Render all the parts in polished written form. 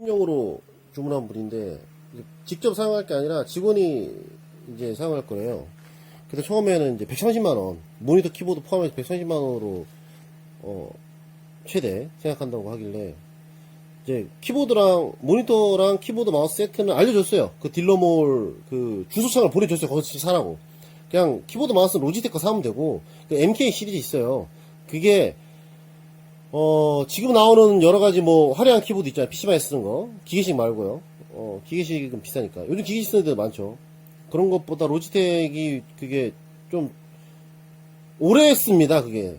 용으로 주문한 분인데 직접 사용할 게 아니라 직원이 이제 사용할 거래요. 그래서 처음에는 이제 130만원, 모니터 키보드 포함해서 130만원으로 최대 생각한다고 하길래 이제 키보드랑 모니터랑 키보드 마우스 세트는 알려줬어요. 그 딜러몰 그 주소창을 보내줬어요. 거기서 사라고. 그냥 키보드 마우스는 로지텍 거 사면 되고, 그 MK 시리즈 있어요. 그게 지금 나오는 여러가지 뭐 화려한 키보드 있잖아요. PC방에 쓰는 거 기계식 말고요. 기계식은 비싸니까 요즘 기계식 쓰는 데도 많죠. 그런 것보다 로지텍이 그게 좀 오래 씁니다. 그게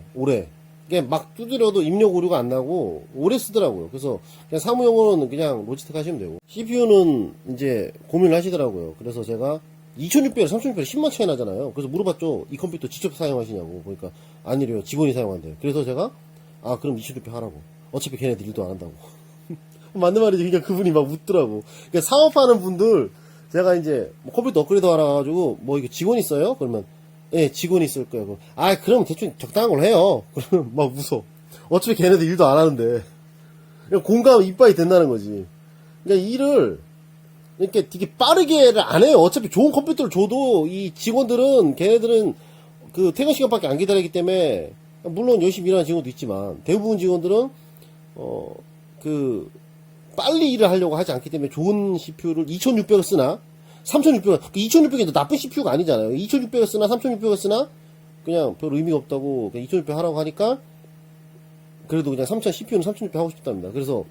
이게 막 두드려도 입력 오류가 안 나고 오래 쓰더라고요. 그래서 그냥 사무용으로는 그냥 로지텍 하시면 되고, CPU는 이제 고민을 하시더라고요. 그래서 제가 2600에 3600에 10만 차이 나잖아요. 그래서 물어봤죠. 이 컴퓨터 직접 사용하시냐고. 보니까 아니래요. 직원이 사용한대요. 그래서 제가 그럼 2600 하라고. 어차피 걔네들 일도 안 한다고. 맞는 말이지. 그러니까 그분이 막 웃더라고. 그러니까 사업하는 분들, 제가 이제 뭐 컴퓨터 업그레이드 하라 가지고 뭐 이거 직원 있어요? 그러면 예, 직원이 있을 거예요. 그럼 대충 적당한 걸 해요. 그러면 막 웃어. 어차피 걔네들 일도 안 하는데. 그냥 공감 이빠이 된다는 거지. 그러니까 일을 이렇게 되게 빠르게를 안 해요. 어차피 좋은 컴퓨터를 줘도 이 직원들은, 걔네들은 그 퇴근 시간밖에 안 기다리기 때문에, 물론 열심히 일하는 직원도 있지만 대부분 직원들은 빨리 일을 하려고 하지 않기 때문에 좋은 CPU를 2600을 쓰나 3600을, 2600이 나쁜 CPU가 아니잖아요. 2600을 쓰나 3600을 쓰나 그냥 별 의미가 없다고 그냥 2600 하라고 하니까, 그래도 그냥 CPU는 3600 하고 싶답니다. 그래서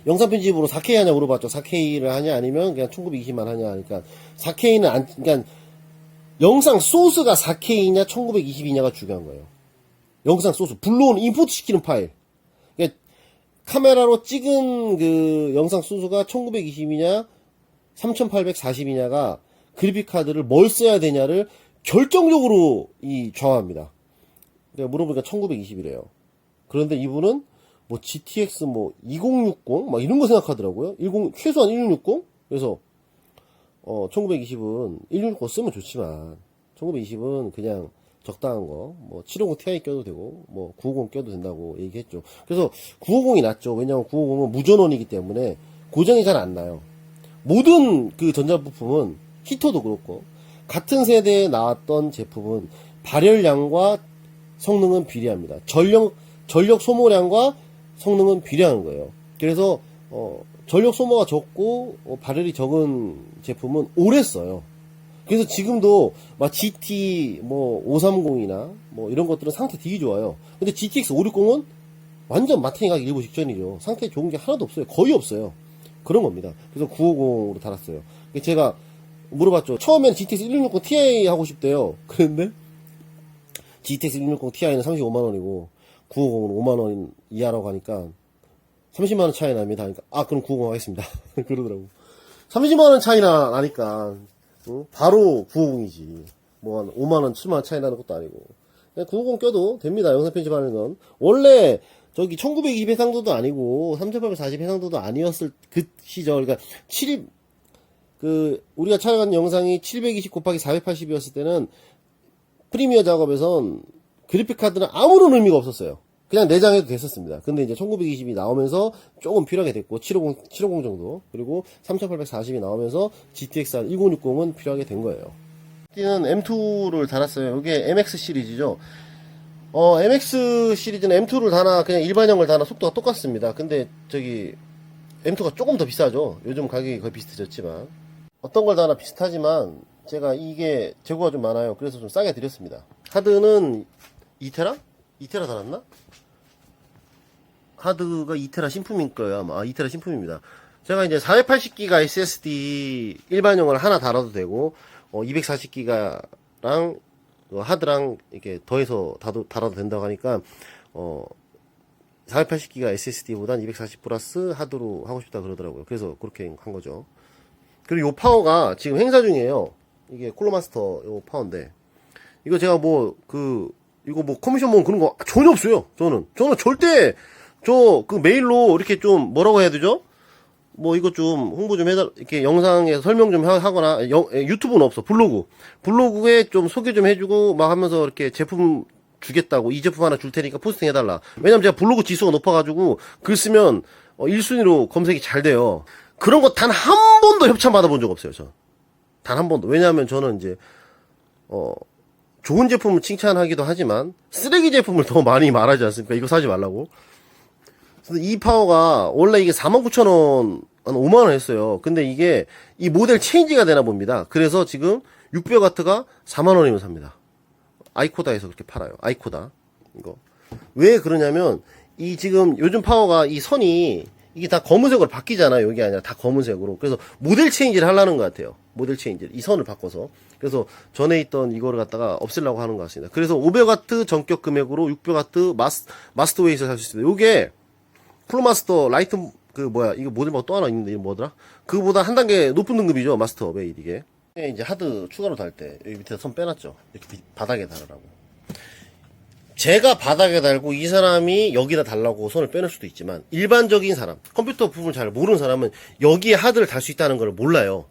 영상 편집으로 4K 하냐 물어봤죠. 4K를 하냐 아니면 그냥 1920만 하냐 하니까 4K는 그러니까 영상 소스가 4K냐 1920이냐가 중요한 거예요. 영상 소스, 불러온 인포트 시키는 파일. 그러니까 카메라로 찍은 그 영상 소스가 1920이냐 3840이냐가 그래픽 카드를 뭘 써야 되냐를 결정적으로 좌우합니다. 그러니까 물어보니까 1920이래요. 그런데 이분은 뭐 GTX 2060 막 이런 거 생각하더라고요. 최소한 1660. 그래서 1920은 1660 쓰면 좋지만 1920은 그냥 적당한 거, 750 Ti 껴도 되고 950 껴도 된다고 얘기했죠. 그래서 950이 낫죠. 왜냐면 950은 무전원이기 때문에 고장이 잘 안 나요. 모든 그 전자부품은, 히터도 그렇고 같은 세대에 나왔던 제품은 발열량과 성능은 비례합니다. 전력 소모량과 성능은 비례하는 거예요. 그래서 전력 소모가 적고 발열이 적은 제품은 오래 써요. 그래서 지금도 막 GT 530이나 이런 것들은 상태 되게 좋아요. 근데 GTX 560은 완전 마탱이 가기 일보 직전이죠. 상태 좋은 게 하나도 없어요. 거의 없어요. 그런 겁니다. 그래서 950으로 달았어요. 제가 물어봤죠. 처음엔 GTX 1660 Ti 하고 싶대요. 그런데 GTX 1660 Ti는 35만원이고 950은 5만원 이하라고 하니까 30만원 차이 납니다. 그러니까 그럼 950 하겠습니다. 그러더라고. 30만원 차이나 나니까 바로 950이지. 한 5만원 7만원 차이 나는 것도 아니고 그냥 950 껴도 됩니다. 영상 편집하는 건 원래 저기 1920 해상도도 아니고 3840 해상도도 아니었을 그 시절. 그러니까 우리가 촬영한 영상이 720 곱하기 480이었을 때는 프리미어 작업에선 그래픽 카드는 아무런 의미가 없었어요. 그냥 내장해도 됐었습니다. 근데 이제 1920이 나오면서 조금 필요하게 됐고, 750 정도, 그리고 3840이 나오면서 GTX 1060은 필요하게 된 거예요. 는 M2를 달았어요. 이게 MX 시리즈죠. MX 시리즈는 M2를 다나 그냥 일반형을 다나 속도가 똑같습니다. 근데 M2가 조금 더 비싸죠. 요즘 가격이 거의 비슷해졌지만, 어떤 걸 다나 비슷하지만 제가 이게 재고가 좀 많아요. 그래서 좀 싸게 드렸습니다. 하드는 2테라? 2테라 달았나? 하드가 2테라 신품일 거예요. 아마 2테라 신품입니다. 제가 이제 480기가 SSD 일반형을 하나 달아도 되고 240기가랑 하드랑 이렇게 더해서 달아도 된다고 하니까 480기가 SSD보단 240 플러스 하드로 하고 싶다 그러더라고요. 그래서 그렇게 한 거죠. 그리고 요 파워가 지금 행사 중이에요. 이게 쿨러마스터 요 파워인데, 이거 제가 이거 커미션 모은 그런 거 전혀 없어요. 저는 절대 메일로 이렇게 좀 뭐라고 해야 되죠? 이거 좀 홍보 좀 이렇게 영상에 설명 좀 하거나, 유튜브는 없어. 블로그에 좀 소개 좀 해주고 막 하면서 이렇게 제품 주겠다고, 이 제품 하나 줄 테니까 포스팅 해달라. 왜냐면 제가 블로그 지수가 높아가지고 글 쓰면 1순위로 검색이 잘 돼요. 그런 거 단 한 번도 협찬 받아본 적 없어요, 저. 단 한 번도. 왜냐하면 저는 이제, 좋은 제품을 칭찬하기도 하지만, 쓰레기 제품을 더 많이 말하지 않습니까? 이거 사지 말라고. 그래서 이 파워가, 원래 이게 49,000원, 한 5만원 했어요. 근데 이게, 이 모델 체인지가 되나 봅니다. 그래서 지금, 600W가 4만원이면 삽니다. 아이코다에서 그렇게 팔아요. 아이코다. 이거. 왜 그러냐면, 이 지금, 요즘 파워가 이 선이, 이게 다 검은색으로 바뀌잖아요. 여기 아니라 다 검은색으로. 그래서 모델 체인지를 하려는 것 같아요. 모델 체인지. 이 선을 바꿔서. 그래서 전에 있던 이거를 갖다가 없애려고 하는 것 같습니다. 그래서 500W 전격 금액으로 600W 마스터 웨이트를 살 수 있습니다. 요게 프로마스터 라이트 이거 모델 뭐 또 하나 있는데 이거 뭐더라? 그거보다 한 단계 높은 등급이죠. 마스터 웨이트 이게. 이제 하드 추가로 달 때 여기 밑에 선 빼놨죠. 이렇게 바닥에 달으라고. 제가 바닥에 달고 이 사람이 여기다 달라고 손을 빼놓을 수도 있지만 일반적인 사람, 컴퓨터 부분을 잘 모르는 사람은 여기에 하드를 달 수 있다는 걸 몰라요.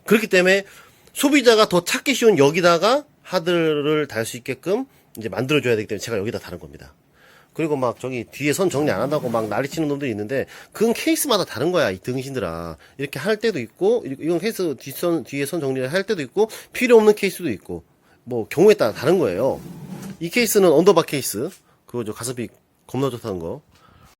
그렇기 때문에 소비자가 더 찾기 쉬운 여기다가 하드를 달 수 있게끔 이제 만들어줘야 되기 때문에 제가 여기다 다른 겁니다. 그리고 막 저기 뒤에 선 정리 안 한다고 막 난리치는 놈들이 있는데 그건 케이스마다 다른 거야, 이 등신들아. 이렇게 할 때도 있고, 이건 케이스 뒤에 선 정리를 할 때도 있고, 필요 없는 케이스도 있고, 뭐 경우에 따라 다른 거예요. 이 케이스는 언더바 케이스. 그거 저 가성비 겁나 좋다는 거.